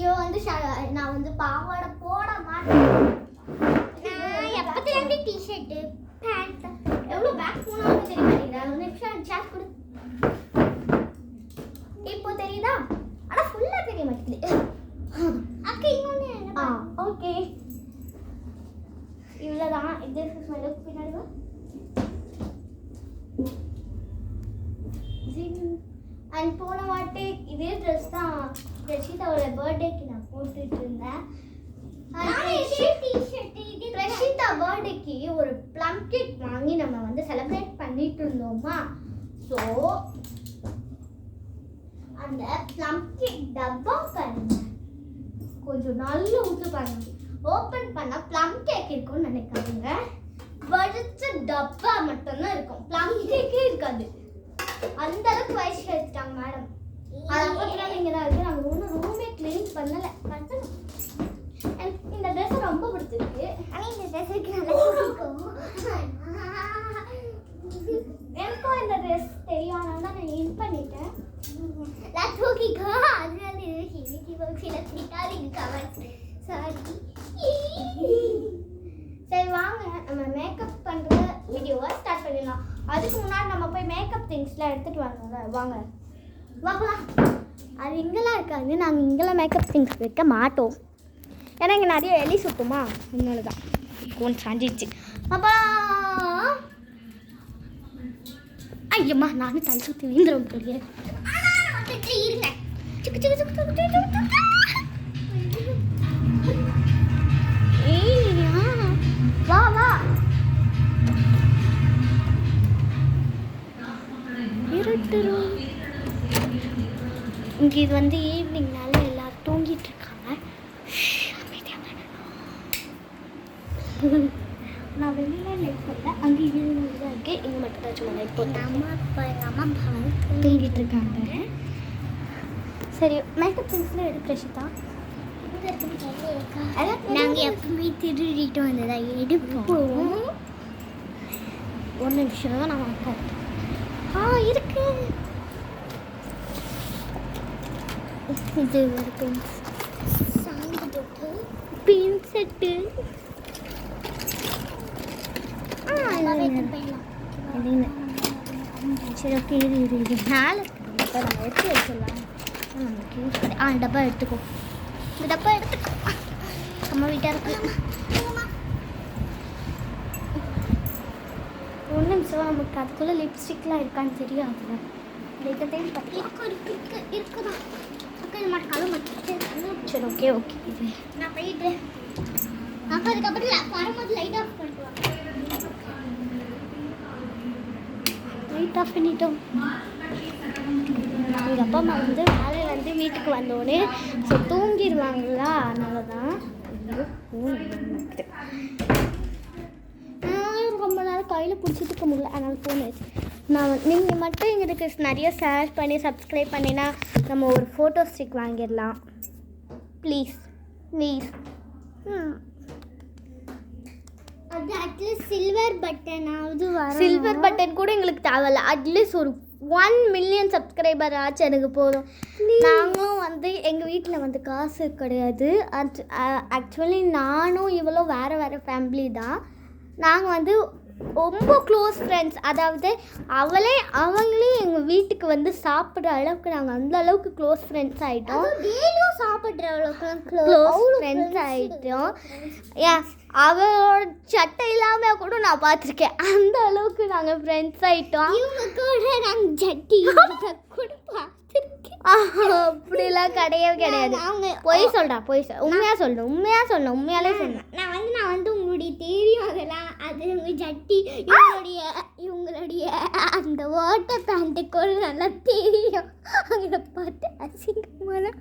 இவ வந்து நான் வந்து பாவாடை போட மாட்டேன். நான் எப்பத்துல டிஷர்ட் பேண்ட் எவ்வளவு பேக் போனாலும் தெரிய மாட்டேங்குது. ஒரு நிமிஷம் சாட் கொடு. இப்போ தெரியுதா? ஆனா ஃபுல்லா தெரிய மாட்டேங்குது. அக்கா இன்னொன்னு என்ன? ஓகே இவ்வளவுதான். இது ஸ்மைலுக்கு பின்னாடி வா. அண்ட் போன வாட்டி இதே ட்ரெஸ் தான் ரஷிதாவோட பர்த்டேக்கு நான் போட்டுட்டு இருந்தேன். ரஷிதா பர்த்டேக்கு ஒரு ப்ளம் கேக் வாங்கி நம்ம வந்து செலிப்ரேட் பண்ணிட்டு இருந்தோமா. ஸோ அந்த ப்ளம் கேக் டப்பா பாருங்க, கொஞ்சம் நல்லா ஊற்று பாருங்க. ஓப்பன் பண்ண ப்ளம் கேக் இருக்கும்னு நினைக்காதுங்க, வடிச்ச டப்பா மட்டும்தான் இருக்கும், ப்ளம் கேக்கே இருக்காது. அந்த அளவுக்கு வயசு எடுத்துட்டாங்க மேடம். அது அப்போதான் இங்கே தான் இருக்குது. நாங்கள் ஒன்றும் ரூமே க்ளீன் பண்ணலை. எனக்கு இந்த ட்ரெஸ் ரொம்ப பிடிச்சிருக்கு. ஆனால் இந்த ட்ரெஸ்ஸுக்கு நல்லா பிடிக்கும். எனக்கும் இந்த ட்ரெஸ் தெரியும், அதனால தான் நான் இன் பண்ணிட்டேன். நான் தூக்கிக்கோ, அதனால சாரி. சரி வாங்க நம்ம மேக்கப் பண்ணுற வீடியோவை ஸ்டார்ட் பண்ணிடலாம். அதுக்கு முன்னாடி நம்ம போய் மேக்கப் திங்ஸ்லாம் எடுத்துகிட்டு வரணும்ல. வாங்க வாங்கலாம். அது இங்கெல்லாம் இருக்காது, நாங்கள் இங்கெல்லாம் மேக்கப் திங்ஸ் வைக்க மாட்டோம். ஏன்னா இங்கே நிறைய எலி சுற்றுமா, அதனால தான் கொஞ்சம் சாஞ்சிடுச்சு. அப்பா ஐயம்மா, நானும் தலை சுற்றி வீந்துடும் போலியே. இருங்க வா வா. இங்கே இது வந்து ஈவினிங்னால எல்லாரும் தூங்கிட்டு இருக்காங்க. நான் வெளியில் லைட் போட்டேன், அங்கே இது தான் இருக்குது. இங்கே மட்டும் தான் சும்மா லைட் போட்டேன். அம்மா தூங்கிட்டு இருக்காங்க. சரி மேக்கப் திங்ஸ்லாம் எடுக்க ரஷிதா. நாங்கள் எப்பவுமே திருடிட்டு வந்ததா எடுப்போம். ஒரு நிமிஷம் தான் நான் வாங்க. இருக்கு இது ஒரு பென்ஸ் சாங்கு போட்டு பென் செட்டு. சரி ஓகே, இது மேலே நம்ம எடுத்து வச்சிடலாம். நமக்கு யூஸ் பண்ணி டப்பா எடுத்துக்கோ. இந்த டப்பா எடுத்துக்கோ, அம்மா வீட்டாக இருக்கு. ஒரு நிமிஷம், நமக்கு அதுக்குள்ளே லிப்ஸ்டிக்லாம் இருக்கான்னு தெரியாது. இருக்குதான் சரி ஓகே ஓகே. இது நான் போயிட்டு அப்போ அதுக்கப்புறம் வரும்போது லைட் ஆஃப் பண்ணிடுவாங்க. லைட் ஆஃப் பண்ணிட்டோம். எங்கள் அப்பா அம்மா வந்து வேலையிலேருந்து வீட்டுக்கு வந்தோடனே ஸோ தூங்கிடுவாங்களா, அதனால தான் ரொம்ப நேரம் கையில் பிடிச்சிட்டு இருக்க முடியல, அதனால ஃபோன் வச்சு நீங்கள் மட்டும் எங்களுக்கு நிறைய ஷேர் பண்ணி சப்ஸ்கிரைப் பண்ணினா நம்ம ஒரு ஃபோட்டோ ஸ்டிக் வாங்கிடலாம். Please please. அது அட்லீஸ்ட் சில்வர் பட்டனாவது வரும். சில்வர் பட்டன் கூட எங்களுக்கு தேவையில்ல, அட்லீஸ்ட் ஒரு 1 மில்லியன் சப்ஸ்கிரைபர் ஆச்சு எனக்கு போதும். நாங்களும் வந்து எங்கள் வீட்டில் வந்து காசு கிடையாது. ஆக்சுவலி நானும் இவ்வளோ வேறு ஃபேமிலி தான். நாங்கள் வந்து ரொம்ப க்ளோஸ் ஃப்ரெண்ட்ஸ், அதாவது அவங்களே எங்கள் வீட்டுக்கு வந்து சாப்பிட்ற அளவுக்கு நாங்கள் அந்த அளவுக்கு க்ளோஸ் ஃப்ரெண்ட்ஸ் ஆகிட்டோம். டெய்லியும் சாப்பிட்ற அளவுக்கு க்ளோஸ் ஃப்ரெண்ட்ஸ் ஆகிட்டோம். ஏன் அவளோட சட்டை இல்லாமல் கூட நான் பார்த்துருக்கேன், அந்த அளவுக்கு நாங்கள் ஃப்ரெண்ட்ஸ் ஆகிட்டோம். இவங்க கூட நாங்கள் சட்டி கூட பார்த்துருக்கேன். அப்படிலாம் கிடையாது. அவங்க பொய் சொல்கிறா, உண்மையாக சொல்லணும். உண்மையாலே சொன்னேன். நான் வந்து உங்களுடைய தெரியும் அதெல்லாம். அது உங்கள் சட்டி இவங்களுடைய அந்த வாட்டர் பேண்ட்டு கூட நல்லா தெரியும். அவங்கள பார்த்து அசிங்கமான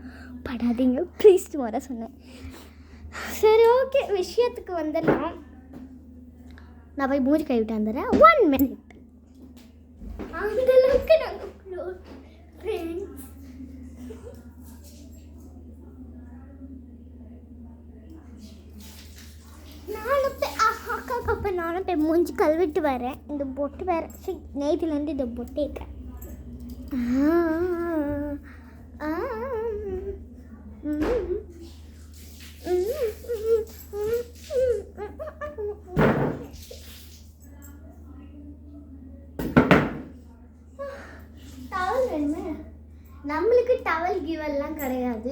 படாதீங்க ப்ளீஸ் வர சொன்னேன். சரி ஓகே, விஷயத்துக்கு வந்துடலாம். நான் போய் மூஞ்சி கைவிட்டு வந்துடுறேன். 1 மினிட். அந்தளவுக்கு நாங்கள் க்ளோஸ் ஃப்ரெண்ட்ஸ். நானும் போய் மூஞ்சி கழுவிட்டு வரேன். இந்த பொட்டு வேறு நேற்றுலேருந்து இந்த பொட்டு இருக்கேன். டவல் கிவெல்லாம் கிடையாது.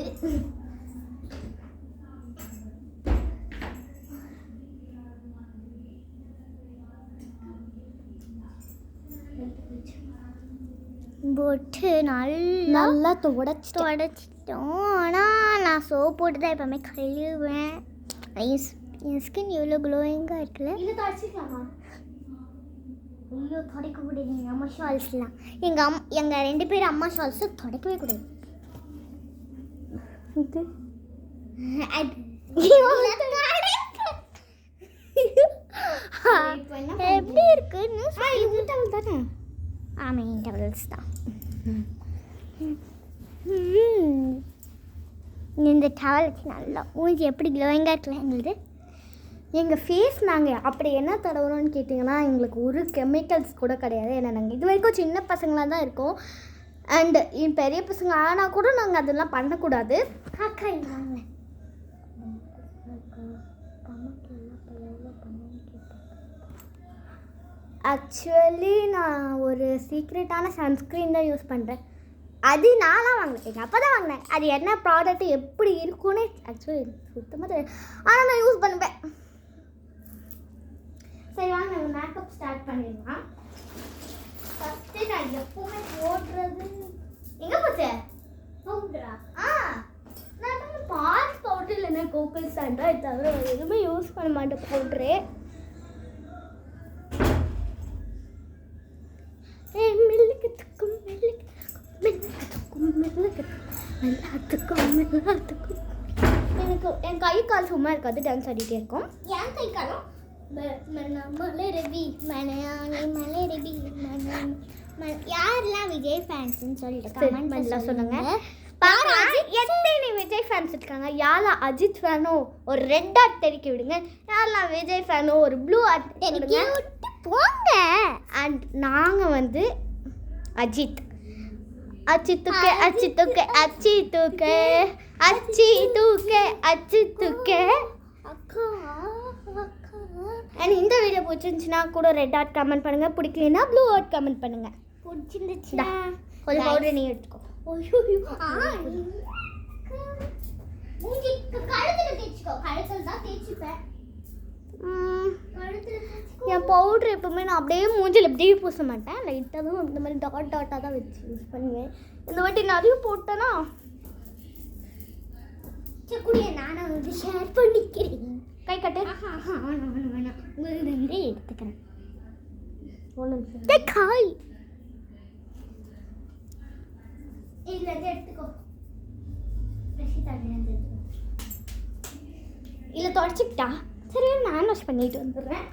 போட்டு நல்லா தொடச்சிட்டோம். ஆனால் நான் சோப் போட்டு தான் எப்போவுமே கழுவேன். என் ஸ்கின் எவ்வளோ க்ளோயிங்காக இருக்குல்ல. இது தொடச்சிக்கலாமா? ஐயோ துடைக்க கூடாது. எங்கள் அம்மா ஷால்ஸ்லாம் எங்கள் 2 பேர் அம்மா ஷால்ஸு துடைக்கவே கூடாது. எப்படி இருக்குன்னு டவல் தானே? ஆமாம் டவல்ஸ் தான். இந்த டவல் வச்சு நல்லா மூஞ்சி எப்படி க்ளோயிங்காக இருக்கலாம் எங்களுக்கு. எங்கள் ஃபேஸ் நாங்கள் அப்படி என்ன தடவுறோன்னு கேட்டிங்கன்னா எங்களுக்கு ஒரு கெமிக்கல்ஸ் கூட கிடையாது. ஏன்னா நாங்கள் இது வரைக்கும் சின்ன பசங்களாக தான் இருக்கோம். அண்டு பெரிய பசங்க ஆனால் கூட நாங்கள் அதெல்லாம் பண்ணக்கூடாது. காக்கா இல்லாங்க ஆக்சுவலி நான் ஒரு சீக்ரெட்டான சன்ஸ்க்ரீன் தான் யூஸ் பண்ணுறேன். அது நான்லாம் வாங்கினேன், எங்கள் அப்பா தான் வாங்கினேன். அது என்ன ப்ராடக்ட் எப்படி இருக்குன்னு ஆக்சுவலி சுத்தமாக தெரியாது, ஆனால் நான் யூஸ் பண்ணுவேன். சரி வாங்க நம்ம மேக்கப் ஸ்டார்ட் பண்ணிடலாம். ஃபஸ்ட்டு நான் எப்பவுமே போடுறது எங்கே போச்சு பவுடரா? நான் பால் பவுடர் இல்லைன்னா கோகல் சாண்டா இது தவிர எதுவுமே யூஸ் பண்ண மாட்டேன் பவுட்ரு. எனக்கு என் கை கால் சும்மா இருக்காது, டான்ஸ் ஆடிட்டே இருக்கும். என் கை காலம் மலரவி மலையாளி மலரவி யாரெல்லாம் விஜய் ஃபேன்ஸ்ன்னு சொல்லிட்டு கமெண்ட்ல சொல்லுங்க. எத்தனை விஜய் ஃபேன்ஸ் இருக்காங்க? யாரெல்லாம் அஜித் ஃபேனோ ஒரு ரெட் டாட் தெரிக்க விடுங்க. யாரெல்லாம் விஜய் ஃபேனோ ஒரு ப்ளூ ஆர்ட் தெரிக்க விட்டு போங்க. அண்ட் நாங்கள் வந்து அஜித் அச்சித்துக்கே அச்சித்துக்கே அச்சித்துக்கே அச்சித்துக்கே அச்சித்துக்கே அக்கா அக்கா. அண்ட் இந்த வீடியோ பிடிச்சிருந்துச்சுன்னா கூட ரெட் ஆர்ட் கமெண்ட் பண்ணுங்கள், பிடிக்கலன்னா ப்ளூ ஆர்ட் கமெண்ட் பண்ணுங்கள். பிடிச்சிருந்துச்சுன்னா கொஞ்சம் பவுடர் நீ எடுத்துக்கோ. கழுத்தில் தான் தேய்ச்சிப்பேன். என் பவுட்ரு எப்பவுமே நான் அப்படியே மூஞ்சில் எப்படியே பூச மாட்டேன், லைட்டாக தான் இந்த மாதிரி டாட் டாட்டாக தான் வச்சு யூஸ் பண்ணுவேன். இந்த வாட்டி நிறைய போட்டேன்னா கூட நானும் வந்து ஷேர் பண்ணிக்கிறேன். கை கட்டு. வேணாம் உங்களுக்கு எடுத்துக்கிறேன். காய் இதுலேருந்து எடுத்துக்கோ. இல்லை தொடச்சிக்கிட்டா சரி, நான் வாஷ் பண்ணிட்டு வந்துடுறேன்.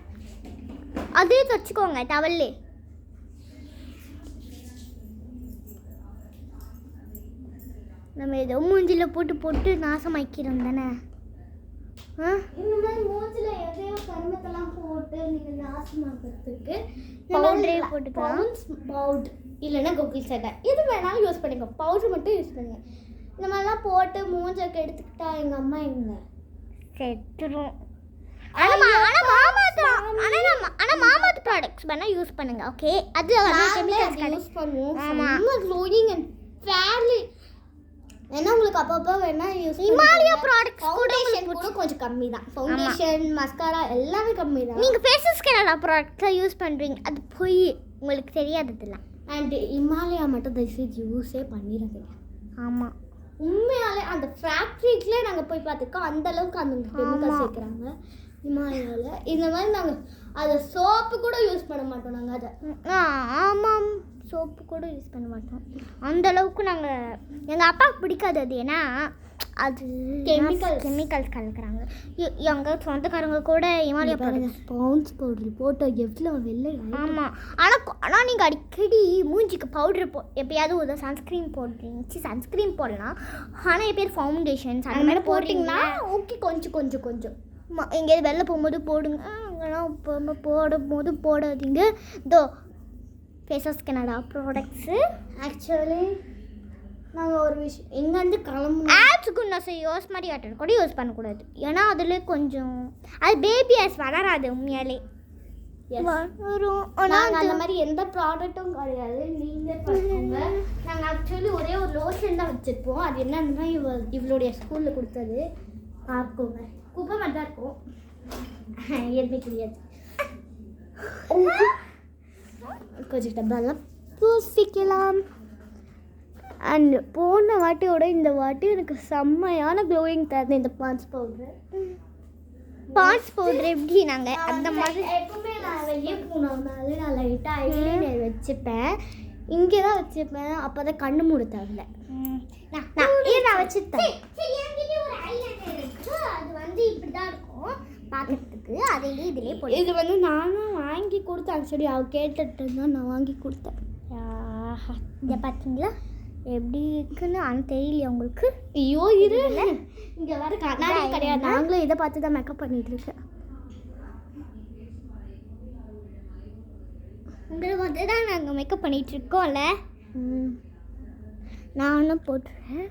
அதே தொடச்சிக்கோங்க டவல்லே. நம்ம ஏதோ மூஞ்சில் போட்டு நாசமாக்கிறோம் தானே. இந்த மாதிரி மூஞ்சில் எதையோ கருமத்தெல்லாம் போட்டு நீங்கள் நாசமாக்கிறதுக்கு பவுடரே போட்டுக்கலாம். பவுடர் இல்லைன்னா கோகில் சட்டை எது வேணாலும் யூஸ் பண்ணிக்கோ, பவுடர் மட்டும் யூஸ் பண்ணுங்க. இந்த மாதிரிலாம் போட்டு மூஞ்சக்கு எடுத்துக்கிட்டா எங்கள் அம்மா எங்க செத்துரும். ஆனால் மாமாத்து ப்ராடக்ட்ஸ் வேணால் யூஸ் பண்ணுங்க. ஓகே அது யூஸ் பண்ணுவோம். ஆமாம் க்ளோயிங் அண்ட் ஃபேர்லி ஏன்னா உங்களுக்கு அப்பப்போ வேணா யூஸ் ஹிமாலயா ப்ராடக்ட்ஸ் கூட கொஞ்சம் கம்மி தான். ஃபவுண்டேஷன் மஸ்காரா எல்லாமே கம்மி தான். நீங்கள் ஃபேஸஸ் கனடா ப்ராடக்ட்ஸாக யூஸ் பண்ணுறீங்க, அது போய் உங்களுக்கு தெரியாததில்ல. அண்ட் ஹிமாலயா மட்டும் தயவுசெய்து யூஸே பண்ணிடுறதில்ல. ஆமாம் உண்மையாலே அந்த ஃபேக்ட்ரிக்குள்ளே நாங்கள் போய் பார்த்துருக்கோம், அந்தளவுக்கு அந்த கெமிக்கல் சேர்க்குறாங்க ஹிமாலயாவில். இந்த மாதிரி நாங்கள் அதை சோப்பு கூட யூஸ் பண்ண மாட்டோம். நாங்கள் அதை ஆமாம் சோப்பு கூட யூஸ் பண்ண மாட்டோம். அந்தளவுக்கு நாங்கள் எங்கள் அப்பாவுக்கு பிடிக்காது அது. ஏன்னா அது கெமிக்கல்ஸ் கலக்குறாங்க. எங்கள் சொந்தக்காரங்க கூட ஹிமாலயா பவுன்ஸ் பவுடர் போட்டு எவ்வளோ வெள்ளை. ஆமாம் ஆனால் நீங்கள் அடிக்கடி மூஞ்சிக்கு பவுட்ரு எப்பயாவது ஒரு சன்ஸ்க்ரீன் போடுறீங்க. சன்ஸ்க்ரீன் போடலாம், ஆனால் எப்பயாவது ஃபவுண்டேஷன்ஸ் அந்த மாதிரி போட்டிங்கன்னா ஓகே கொஞ்சம் எங்கேயாவது வெளில போகும்போது போடுங்க. அங்கெல்லாம் போடும்போது போடாதீங்க. இதோ ஃபேஸஸ் கனடா ப்ராடக்ட்ஸு ஆக்சுவலி நாங்கள் ஒரு விஷயம் எங்கேருந்து கிளம்பு ஆப்ஸுக்கு நான் யூஸ் மாதிரி ஆட்டர் கூட யூஸ் பண்ணக்கூடாது. ஏன்னா அதில் கொஞ்சம் அது பேபி ஆஸ் வளராது உண்மையாலே. வரும். ஆனால் அந்த மாதிரி எந்த ப்ராடக்ட்டும் கிடையாது. நீங்கள் பார்த்துக்கோங்க. நாங்கள் ஆக்சுவலி ஒரே ஒரு லோஷன் தான் வச்சுருப்போம். அது என்னன்னா இவளுடைய ஸ்கூலில் கொடுத்தது. பார்த்துக்கோங்க. குப்பை மாதிரி தான் இருக்கும். எதுவுமே தெரியாது. கொஞ்சம் டப்பாலாம் பூசிக்கலாம். அண்ட் போன வாட்டியோட இந்த வாட்டி எனக்கு செம்மையான க்ளோயிங் தருது இந்த பான்ஸ் பவுடர் எப்படி நாங்கள் அந்த மாதிரி எப்பவுமே நான் வெளியே போனோம்னாலே நான் லைட்டாக ஐலைனர் வச்சுப்பேன். இங்கே தான் வச்சுப்பேன். அப்போ தான் கண்ணு மூட தரல. நான் வச்சுட்டேன். அது வந்து இப்படி தான் இருக்கும் பார்க்கறதுக்கு. அதையே இதிலே போய் இது வந்து நானும் வாங்கி கொடுத்தேன். ஆக்சுவலி அவள் கேட்டுட்டு தான் நான் வாங்கி கொடுத்தேன். இதை பார்த்தீங்களா எப்படி இருக்குன்னு ஆனால் தெரியலையா உங்களுக்கு? ஐயோ இரு, இங்கே வர கண்ணாடி கிடையாது. நாங்களும் இதை பார்த்து தான் மேக்கப் பண்ணிட்டு இருக்கேன். உங்களை பார்த்து தான் நாங்கள் மேக்கப் பண்ணிட்டு இருக்கோம்ல. நானும் போட்டுறேன்.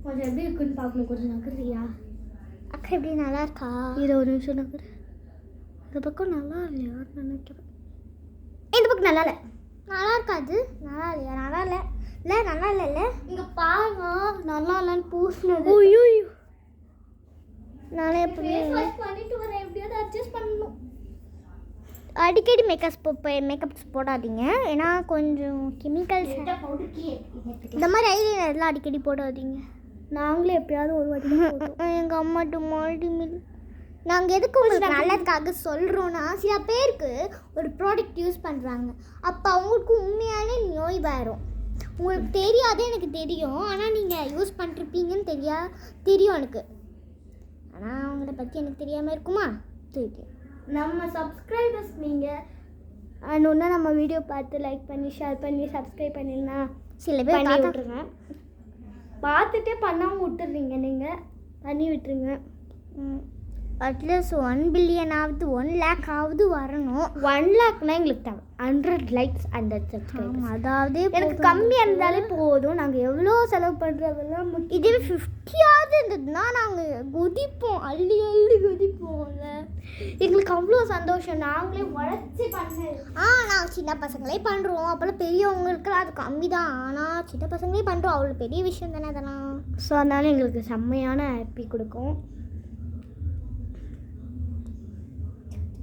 கொஞ்சம் எப்படி இருக்குன்னு பார்க்கணும். கொஞ்சம் நகரியா அக்கா? எப்படி நல்லா இருக்கா? இதை ஒரு நிமிஷம் நகர். இந்த பக்கம் நல்லா இல்லையான்னு நினைக்கிறேன். இந்த பக்கம் நல்லா இல்லை. நல்லா இருக்காது. நல்லா இல்லையா? நல்லா இல்லை. இல்லை நல்லா இல்லைல்ல. இங்கே பாருங்க நல்லா இல்லைன்னு பூசினது. ஐயோ நானே எப்படி பண்ணிட்டு வரேன். எப்படியாவது அட்ஜஸ்ட் பண்ணணும். அடிக்கடி மேக்கப்ஸ் போடாதீங்க. ஏன்னா கொஞ்சம் கெமிக்கல்ஸ் இந்த மாதிரி ஐலைனர்லாம் அடிக்கடி போடாதீங்க. நாங்களே எப்பயாவது ஒரு வாட்டி எங்கள் அம்மாட்டு மால்டிமில் நாங்கள் எதுக்கு உங்களுக்கு நல்லதுக்காக சொல்கிறோன்னா, சில பேருக்கு ஒரு ப்ராடக்ட் யூஸ் பண்ணுறாங்க. அப்போ அவங்களுக்கு உண்மையாலே நோய் வரும். உங்களுக்கு தெரியாது, எனக்கு தெரியும். ஆனால் நீங்கள் யூஸ் பண்ணிருப்பீங்கன்னு தெரியும் எனக்கு. ஆனால் அவங்கள பற்றி எனக்கு தெரியாமல் இருக்குமா? தெரியும். நம்ம சப்ஸ்கிரைபர்ஸ் நீங்கள் அண்ட் ஒன்றா நம்ம வீடியோ பார்த்து லைக் பண்ணி ஷேர் பண்ணி சப்ஸ்கிரைப் பண்ணிங்கன்னா சில பேர் பண்ணி விட்ருங்க. பார்த்துட்டே பண்ணாமல் விட்டுறீங்க. நீங்கள் பண்ணி விட்டுருங்க. அட்லீஸ்ட் 1 பில்லியன் ஆகுது, 1 லேக் ஆகுது வரணும். 1 லேக்னா எங்களுக்கு தேவை 100 லைக்ஸ் 100 சப்ஸ்கிரைபர்ஸ். அதாவது எனக்கு கம்மியாக இருந்தாலே போதும். நாங்கள் எவ்வளோ செலவு பண்ணுறதெல்லாம் இதுவே 50ஆவது இருந்ததுன்னா நாங்கள் குதிப்போம். அள்ளி குதிப்போம்ல. எங்களுக்கு அவ்வளோ சந்தோஷம். நாங்களே உழைச்சி பண்ணது. நாங்கள் சின்ன பசங்களே பண்ணுறோம். அப்போல்லாம் பெரியவங்களுக்குலாம் அது கம்மி தான். ஆனால் சின்ன பசங்களே பண்ணுறோம். அவ்வளோ பெரிய விஷயம் தானே அதெல்லாம். ஸோ அதனால எங்களுக்கு செம்மையான ஹாப்பி கொடுக்கும்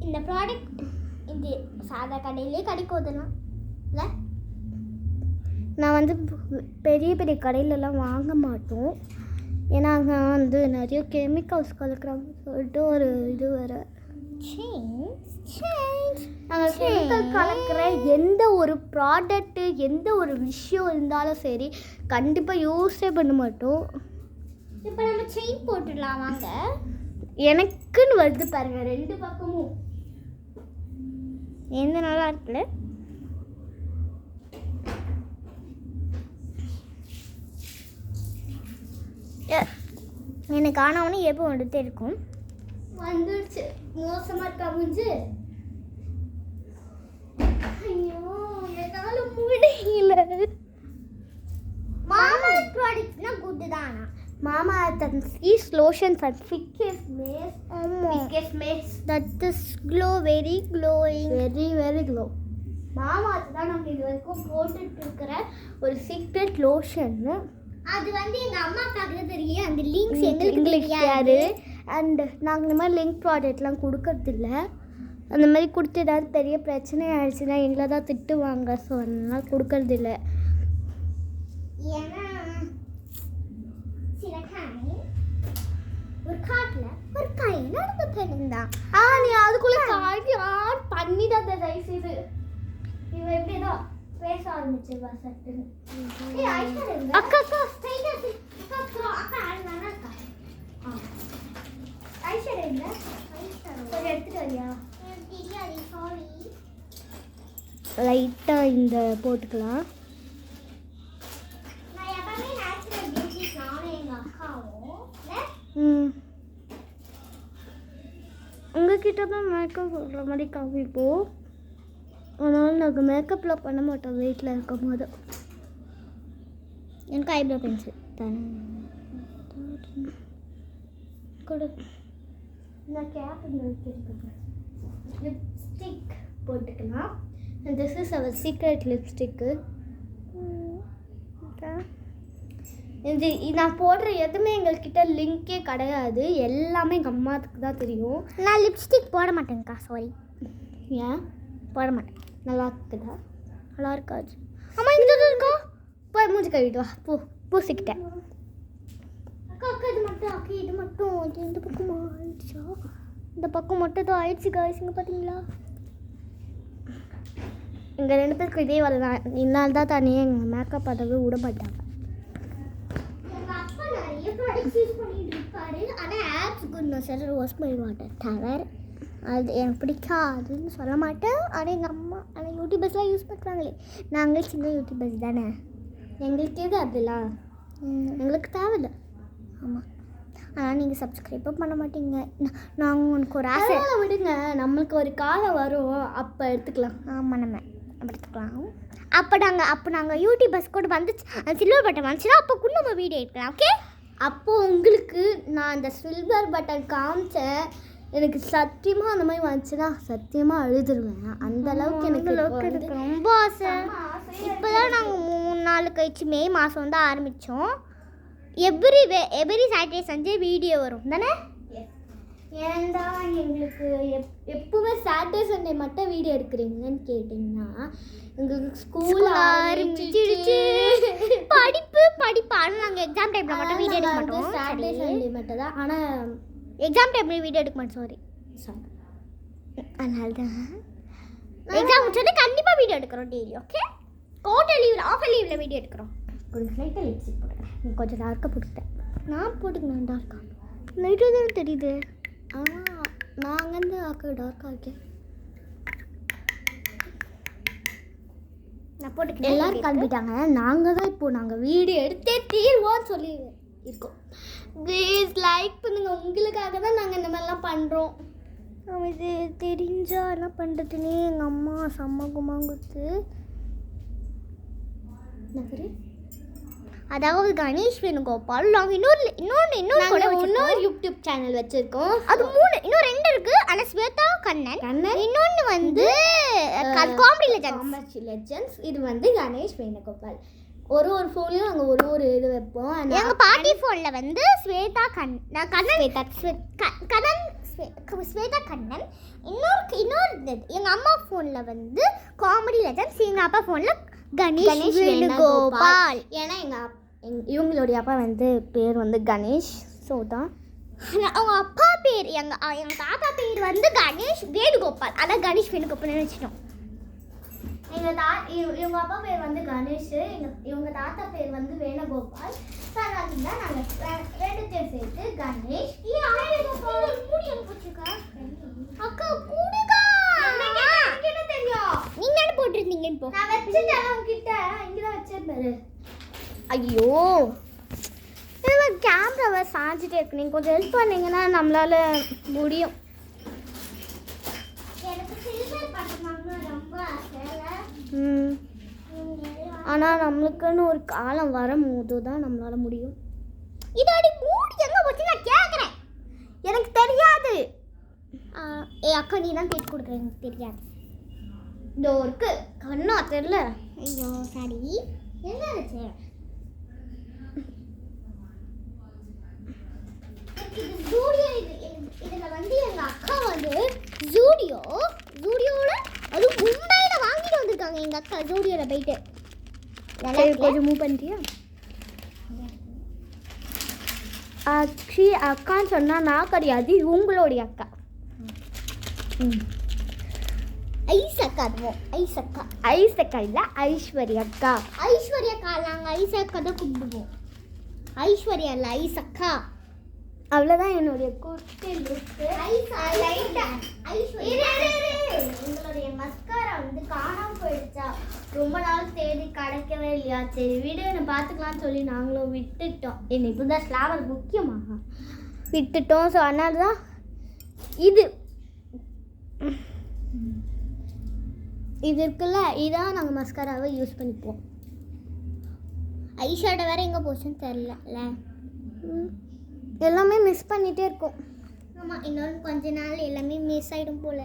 இந்த ப்ராடக்ட். இது சாதா கடையிலே கிடைக்கும். அதெல்லாம் இல்லை, நான் வந்து பெரிய பெரிய கடையிலலாம் வாங்க மாட்டோம். ஏன்னா அங்கே வந்து நிறைய கெமிக்கல்ஸ் கலக்குறாங்க சொல்லிட்டு ஒரு இது வேறு. நாங்கள் கெமிக்கல் கலக்கிற எந்த ஒரு ப்ராடக்ட்டு எந்த ஒரு விஷயம் இருந்தாலும் சரி கண்டிப்பாக யூஸே பண்ண மாட்டோம். இப்போ நம்ம செயின் போட்டுடலாம் வாங்க. எனக்குன்னு வருது பாருங்க 2 பக்கமும். எந்த நல்லா இருக்குல்ல? எனக்கு ஆனவனே எப்போ வந்துட்டே இருக்கும். வந்துடுச்சு. மோசமாக இருக்கா முடிஞ்சு? ஐயோ என்னால முடியல. மாமா ப்ராடக்ட்னா குட் தான். Mama ease lotions and Ficus maze. Ficus maze that is glow very glowing very glow. மாமா தான் நாங்கள் இது வரைக்கும் போட்டுட்டு இருக்கிற ஒரு சீக்ரெட் லோஷன். அது வந்து எங்கள் அம்மாக்காக தெரியும். அந்த லிங்க்ஸ் எங்களுக்கு தெரியாது. அண்ட் நாங்கள் இந்த மாதிரி லிங்க் ப்ராடக்ட்லாம் கொடுக்கறதில்ல. அந்த மாதிரி கொடுத்து ஏதாவது பெரிய பிரச்சனை ஆயிடுச்சுன்னா எங்களை தான் திட்டுவாங்க. ஸோ அதனால் கொடுக்கறதில்ல. ஏன்னா சில ஒரு காட்டில் ஒரு காய் நடந்து போயிருந்தான். நீ அதுக்குள்ளே காய்க்கு பண்ணிடாத தயவு செய்து. இவன் எப்படிதான் பேச ஆரம்பிச்சிருவா சட்டுன்னு. அக்கா அக்கா ஐஸ்வர்யா இல்லை கொஞ்சம் எடுத்துட்டு வரியா? சாரி. லைட்டாக இந்த போட்டுக்கலாம். உங்ககிட்ட தான் மேக்கப் சொல்கிற மாதிரி காமிப்போம். அதனால் நாங்கள் மேக்கப்லாம் பண்ண மாட்டோம் வீட்டில் இருக்கும் போது. எனக்கு ஐப்ரோ பென்சில் தானே கொடு. நான் கேப் வைக்கிறேன். லிப்ஸ்டிக் போட்டுக்கலாம். This is our secret lipstick. இது நான் போடுற எதுவுமே எங்கள்கிட்ட லிங்கே கிடையாது. எல்லாமே எங்கள் அம்மாவுக்கு தான் தெரியும். நான் லிப்ஸ்டிக் போட மாட்டேங்க்கா. சாரி. ஏன் போட மாட்டேன்? நல்லா இருக்குதா? நல்லா இருக்காது. அம்மா இந்த இருக்கா, போய் மூஞ்சி கழுவிட்டு வா. பூசிக்கிட்டேன். அக்கா அக்கா இது மட்டும் அக்கா இது மட்டும் இந்த பக்கம் ஆயிடுச்சா? இந்த பக்கம் மட்டும் தான் ஆயிடுச்சு காய்ஸ். இங்கே பார்த்தீங்களா? எங்கள் 2 பேருக்கு இதே வேலை தான். இன்னால் தான் தனியாக எங்கள் மேக்கப் பண்ணவே விட மாட்டாங்க. எங்கள் அப்பா நிறைய ப்ராடக்ட்ஸ் யூஸ் பண்ணிட்டு இருப்பாரு. ஆனால் ஆப்ஸுக்கு நான் சில வாஷ் பண்ண மாட்டேன். தவிர அது எனக்கு பிடிக்காதுன்னு சொல்ல மாட்டேன். ஆனால் எங்கள் அம்மா ஆனால் யூடியூபர்ஸ்லாம் யூஸ் பண்ணுறாங்களே. நாங்கள் சின்ன யூடியூபர்ஸ் தானே, எங்களுக்கு எது அதெல்லாம் எங்களுக்கு தேவையில்லை. ஆமாம். ஆனால் நீங்கள் சப்ஸ்கிரைப்பும் பண்ண மாட்டீங்க. நாங்கள் உங்களுக்கு ஒரு ஆசை விடுங்க. நம்மளுக்கு ஒரு காலம் வரும், அப்போ எடுத்துக்கலாம். ஆமாம், நம்ம எடுத்துக்கலாம். அப்போ நாங்கள் யூடியூபர்ஸ் கூட வந்துச்சு, அந்த சில்வர் பட்டன் வந்துச்சுன்னா அப்போ கூட நம்ம வீடியோ எடுக்கலாம். ஓகே? அப்போது உங்களுக்கு நான் அந்த சில்வர் பட்டன் காமிச்சேன். எனக்கு சத்தியமாக அந்த மாதிரி வந்துச்சுன்னா சத்தியமாக அழுதுருவேன். அந்த அளவுக்கு எனக்கு ரொம்ப ஆசை. இப்போ தான் நாங்கள் 3 நாள் கழிச்சு மே மாதம் வந்து ஆரம்பித்தோம். எவ்ரி சாட்டர்டே சண்டே வீடியோ வரும் தானே? ஏன்டா எங்களுக்கு எப்பவுமே சாட்டர்டே சண்டே மட்டும் வீடியோ எடுக்கிறீங்கன்னு கேட்டிங்கன்னா, எங்களுக்கு ஸ்கூல் ஆரம்பிச்சிடுச்சு. படிப்பு ஆனால் நாங்கள் எக்ஸாம் டைமில் மட்டும் வீடியோ எடுக்க மாட்டோம். சாட்டர்டே சண்டே மட்டும் தான். ஆனால் எக்ஸாம் டைமில் வீடியோ எடுக்க மாட்டோம். சாரி. அதனால தான் எக்ஸாம் முடிச்சது கண்டிப்பாக வீடியோ எடுக்கிறோம் டெய்லி. ஓகே? குவார்ட்டர் லீவில் ஆஃபர் லீவில் வீடியோ எடுக்கிறோம். ஒரு லைட்டாக லிப்ஸ்டிக் போட்டுக்கிறேன். கொஞ்சம் டார்க்காக போட்டுக்கிட்டேன். நான் போட்டுக்கணும் டார்க்காக. லைட்டாக தான் தெரியுது. ஆனால் நான் அங்கேருந்து டார்க்காக இருக்கேன். நான் போட்டுக்கிட்டேன். எல்லோரும் கிளம்பிட்டாங்க. நாங்கள் தான் இப்போது நாங்கள் வீடியோ எடுத்தே தீர்வோன்னு சொல்லி இருக்கோம். ப்ளீஸ் லைக் பண்ணுங்கள். உங்களுக்காக தான் நாங்கள் இந்த மாதிரிலாம் பண்ணுறோம். இது தெரிஞ்சால் என்ன பண்ணுறதுன்னே எங்கள் அம்மா செம்ம குமாங்குத்து. அதாவது கணேஷ் வேணுகோபால் நாங்கள் இன்னொரு யூடியூப் சேனல் வச்சுருக்கோம். அது 3 இன்னும் 2 இருக்குது. ஆனால் ஸ்வேதா கண்ணன் இன்னொன்று வந்து காமெடி லெஜெண்ட்ஸ். இது வந்து கணேஷ் வேணுகோபால். ஒரு ஃபோன்லையும் நாங்கள் ஒரு இது வைப்போம். எங்கள் பாட்டி ஃபோனில் வந்து ஸ்வேதா கண்ணன் இன்னொரு எங்கள் அம்மா ஃபோனில் வந்து காமெடி லெஜெண்ட்ஸ். எங்கள் அப்பா ஃபோனில் கணேஷ் வேணுகோபால். ஏன்னா இவங்களுடைய அப்பா வந்து பேர் வந்து கணேஷ். ஸோ தான் அவங்க அப்பா பேர் எங்கள் தாத்தா பேர் வந்து கணேஷ் வேணுகோபால். அதான் கணேஷ் வேணுகோபால்னு வச்சுட்டோம். இவங்க அப்பா பேர் வந்து கணேஷ், இவங்க தாத்தா பேர் வந்து வேணுகோபால். அதனால நாங்கள் 2 பேர் சேர்த்து கணேஷ் அக்கா கூடுக்கா. என்ன தெரியும்? நீங்க என்ன போட்டிருந்தீங்க? இப்போ நான் வச்சுட்டேன் உங்ககிட்ட. இங்கதான் வச்சிருப்பாரு. ஐயோ, இதெல்லாம் கேமராவை சாஞ்சிட்டே இருக்கு. நீங்கள் கொஞ்சம் ஹெல்ப் பண்ணீங்கன்னா நம்மளால முடியும். ஆனால் நம்மளுக்குன்னு ஒரு காலம் வரும்போது தான் நம்மளால முடியும். இதோட மூடி எங்கே போச்சு நான் கேட்குறேன். எனக்கு தெரியாது. அக்கா நீ தான் கேட்டு கொடுக்குற. எனக்கு தெரியாது. இதோ இருக்கு கண்ணா தெரியல. ஐயோ சரி. என்ன ஆச்சு? இதில் வந்து எங்கள் அக்கா வந்து ஜூடியோவில் அது மும்பையில் வாங்கிட்டு வந்திருக்காங்க. எங்கள் அக்கா ஜூடியோவில் போயிட்டு கொஞ்சம் மூவ் பண்ணிட்டியா? அக்கான்னு சொன்னால் நான் கிடையாது, உங்களுடைய அக்கா. ஐசக்கா. அதுவும் ஐசக்கா இல்லை, ஐஸ்வர்யாக்கா. நாங்கள் ஐசக்கா தான் கூப்பிடுவோம். ஐஸ்வர்யா இல்லை, ஐசக்கா. அவ்வளோதான் என்னுடைய குட்டி லுக்கு. உங்களுடைய மஸ்காரா வந்து காணாமல் போயிடுச்சா? ரொம்ப நாள் தேடி கிடைக்கவே இல்லையா? சரி வீடியோ பார்த்துக்கலாம்னு சொல்லி நாங்களும் விட்டுட்டோம். இப்போ தான் ஸ்லாவர் முக்கியமாக விட்டுட்டோம். ஸோ அதனால தான் இது இருக்குல்ல, இதான் நாங்கள் மஸ்காராவை யூஸ் பண்ணிப்போம். ஐஷேடோ வேறு எங்கே போச்சுன்னு தெரில. எல்லாமே மிஸ் பண்ணிகிட்டே இருக்கோம். ஆமாம், இன்னொன்று கொஞ்ச நாள் எல்லாமே மிஸ் ஆகிடும் போல.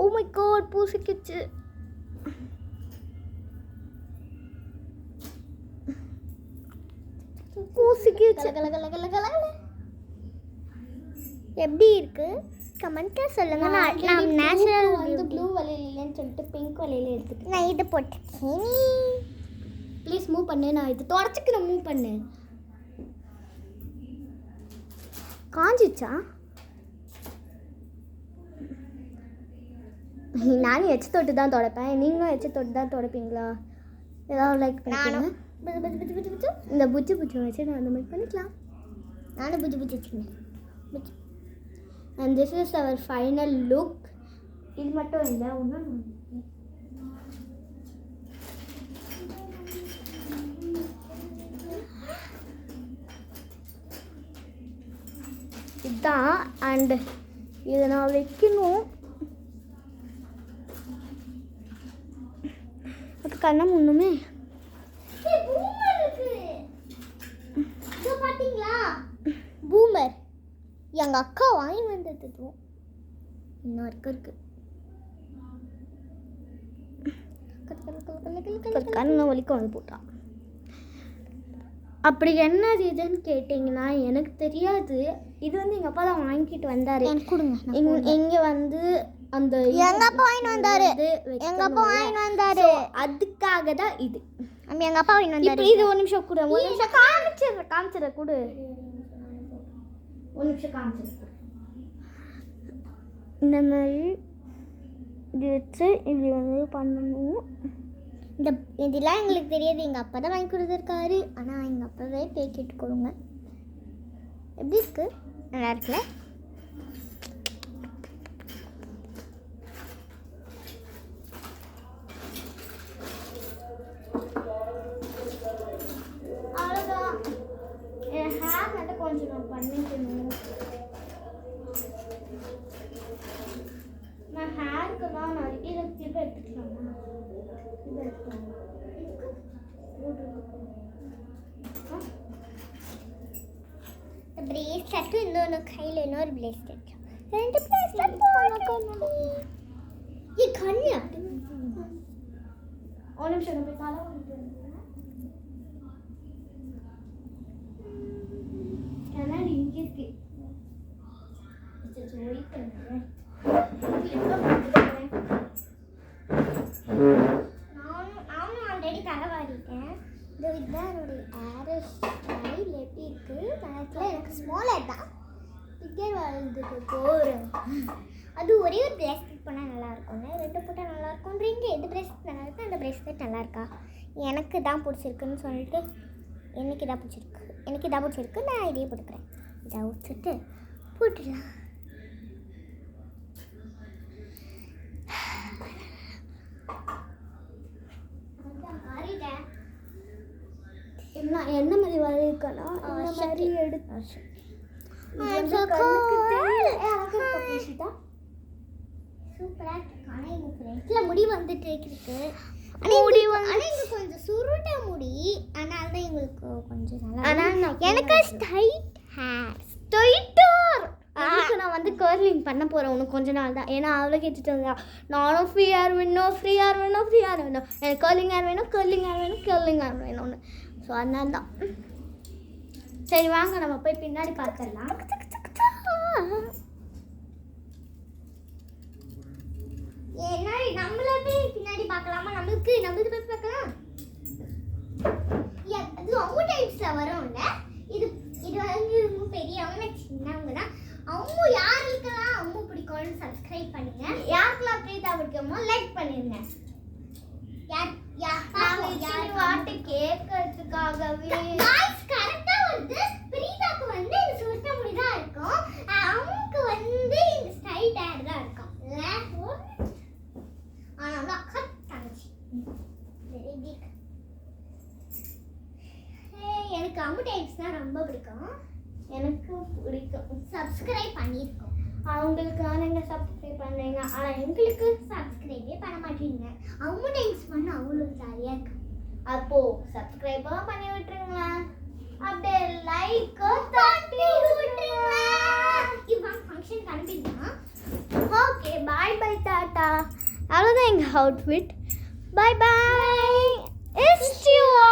ஓ மை காட், பூசிக்கிச்சு. பூசிக்கிச்சு. எப்படி இருக்கு கமெண்ட்ல சொல்லுங்க. நான் நேச்சுரல் வந்து ப்ளூ வளையல் இல்லைன்னு சொல்லிட்டு பிங்க் வளையல் எடுத்துக்கிட்டேன். நான் இது போட்டுக்கேன். ப்ளீஸ் மூவ் பண்ணு. நான் இது தொடச்சிக்கிறேன். மூவ் பண்ணு. காஞ்சிச்சா? நானும் எச்சு தொட்டு தான் தொடப்பேன். நீங்களும் எச்சு தொட்டு தான் தொடப்பீங்களா? ஏதாவது லைக் பண்ணுங்க. இந்த புஜ்ஜி புஜ்ஜி வச்சு நான் அந்த மாதிரி பண்ணிக்கலாம். நானும் புஜ்ஜி புஜ்ஜி வச்சுக்கேன். And this is our final look. இது மட்டும் இல்லை, ஒன்றும் இதுதான். அண்ட் இதை நான் வைக்கணும். அது கண்ணம் ஒன்றுமே பார்த்தீங்களா? பூமர் எங்கள் அக்கா வாங்கி வந்தது. இன்னும் இருக்கு. கண்ணை வலிக்கும் வந்து போட்டான். அப்படி என்னது இதுன்னு கேட்டிங்கன்னா எனக்கு தெரியாது. இது வந்து எங்கள் அப்பா தான் வாங்கிட்டு வந்தார். இங்கே வந்து அந்த எங்கள் அப்பா வாங்கிட்டு வந்தார். அதுக்காக தான் இது. எங்கள் அப்பா வாங்கிட்டு வந்தார். இது ஒரு நிமிஷம் கூட, ஒரு நிமிஷம் காமிச்சிட கூட, ஒரு நிமிஷம் காமிச்சிட. இந்த மாதிரி இது வச்சு இப்படி வந்து பண்ணணும். இதெல்லாம் எங்களுக்கு தெரியாது. எங்கள் அப்பா தான் வாங்கி கொடுத்துருக்காரு. ஆனால் எங்கள் அப்பாவே பேக்கிட்டு கொடுங்க. எப்படி இருக்கு? நல்லா இருக்குல்ல? அவ்வளோதான். என் ஹேர் மட்டும் கொஞ்சம் நான் பண்ணிக்கணும். நான் ஹேருக்கு தான் நிறைய கிளிப் எடுத்துக்கலாமா? பிரேஸ்லெட் இன்னொன்று கையில் இன்னொரு பிரேஸ்லெட். 2 பிரேஸ்லெட் போடணும். கண்ணு ஒரு நிமிஷம் நம்ம தலை வந்துட்டு கண்ணாடி இங்கே இருக்கு. நானும் ஆல்ரெடி தலை வாரிட்டேன். இதுதான் என்னுடைய ஹேர் ஸ்டைல். எப்படி இருக்கு? நேரத்தில் எனக்கு ஸ்மாலர் தான், பிக்கர் வாழ்ந்துட்டு போகிறேன். அது ஒரே ஒரு பிரேஸ்லெட் பண்ணால் நல்லாயிருக்கும்ல, 2 போட்டால் நல்லாயிருக்கும்ன்றீங்க. எது பிரேஸ்லெட் நல்லா இருக்கா? அந்த பிரேஸ்லெட் நல்லா இருக்கா? எனக்கு தான் பிடிச்சிருக்குன்னு சொல்லிட்டு எனக்கு இதாக பிடிச்சிருக்கு. நான் இதையே போட்டுக்கிறேன். இதை வச்சுட்டு போட்டுடலாம். என்ன மாதிரி வரைக்கணும்? இந்த மாதிரி எடுத்து முடி வந்துட்டு இருக்கு. கொஞ்சம் சுருட்ட முடி, அதனால தான் எங்களுக்கு கொஞ்சம் நல்லா. எனக்கு ஸ்ட்ரைட் ஹேர், ஸ்ட்ரைட்டர். அதுக்கு நான் வந்து கர்லிங் பண்ண போகிறேன் இன்னும் கொஞ்ச நாள் தான். ஏன்னா அவ்வளோ கேட்டுட்டு இருந்தா நானும் ஃப்ரீ ஹேர் வேணும். எனக்கு கர்லிங் ஹேர் வேணும்னு. ஸோ அதனால தான். சரி வாங்க நம்ம போய் பின்னாடி பார்க்கலாம். ஏன்னா நம்மளே போய் பின்னாடி பார்க்கலாமா? நம்மளுக்கு போய் பார்க்கலாம். அது அவங்க டைப்ஸில் வரும்ல. இது வந்து பெரியவங்க சின்னவங்க தான். அவங்க யாருக்கெல்லாம் அவங்க பிடிக்கும்னு சப்ஸ்கிரைப் பண்ணுங்க. யாருக்கெல்லாம் பிரீதா பிடிக்குமோ லைக் பண்ணிருங்க. வாட்டு கேட்கறதுக்காகவே கரெக்டா வந்து பிரீதாக்கு வந்து இந்த சுருட்ட முடி தான் இருக்கும், அவங்களுக்கு வந்து இந்த ஸ்ட்ரைட் ஹேர் தான் இருக்கும். ஆனா கட் தங்கச்சி எனக்கு அம்மு டைப்ஸ் தான் ரொம்ப பிடிக்கும். எனக்கு பிடிக்கும். சப்ஸ்கிரைப் பண்ணியிருக்கோம். அவங்களுக்கு நீங்கள் சப்ஸ்கிரைப் பண்ணுறீங்க, ஆனால் எங்களுக்கு சப்ஸ்கிரைபே பண்ண மாட்டீங்க. அவங்க டைம்ஸ் பண்ண அவ்வளோ ஜாலியாக இருக்கு. அப்போது சப்ஸ்கிரைபாக பண்ணி விட்டுருங்களேன். அப்படியே லைக்கோ தட்டி விட்டுருங்க. டாட்டா. அவ்வளோதான் எங்கள் outfit. Bye bye. It's you.